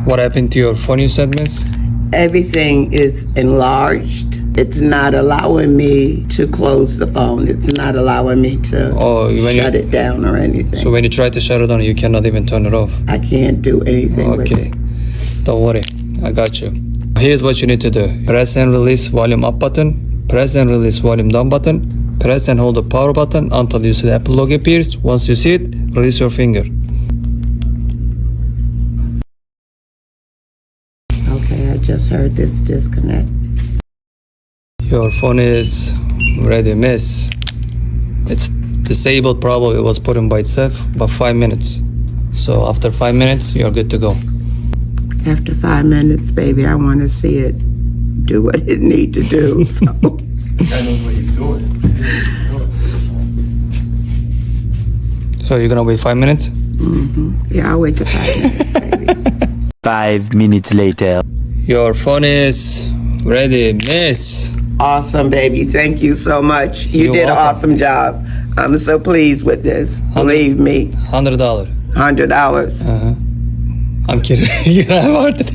What happened to your phone, you said, miss? Everything is enlarged. It's not allowing me to close the phone. It's not allowing me to shut it down or anything. So when you try to shut it down, you cannot even turn it off? I can't do anything with it. Don't worry. I got you. Here's what you need to do. Press and release volume up button. Press and release volume down button. Press and hold the power button until you see the Apple logo appears. Once you see it, release your finger. Okay, I just heard this disconnect. Your phone is ready, miss. It's disabled, probably it was put in by itself, about 5 minutes. So after 5 minutes, you're good to go. After 5 minutes, baby, I want to see it do what it need to do. So. I know what he's doing. So you're gonna wait 5 minutes? Mm-hmm. Yeah, I'll wait till 5 minutes, baby. 5 minutes later. Your phone is ready, miss. Awesome, baby. Thank you so much. You You're did an welcome. awesome job. I'm so pleased with this. Believe me. $100. $100. I'm kidding. You know, I wanted to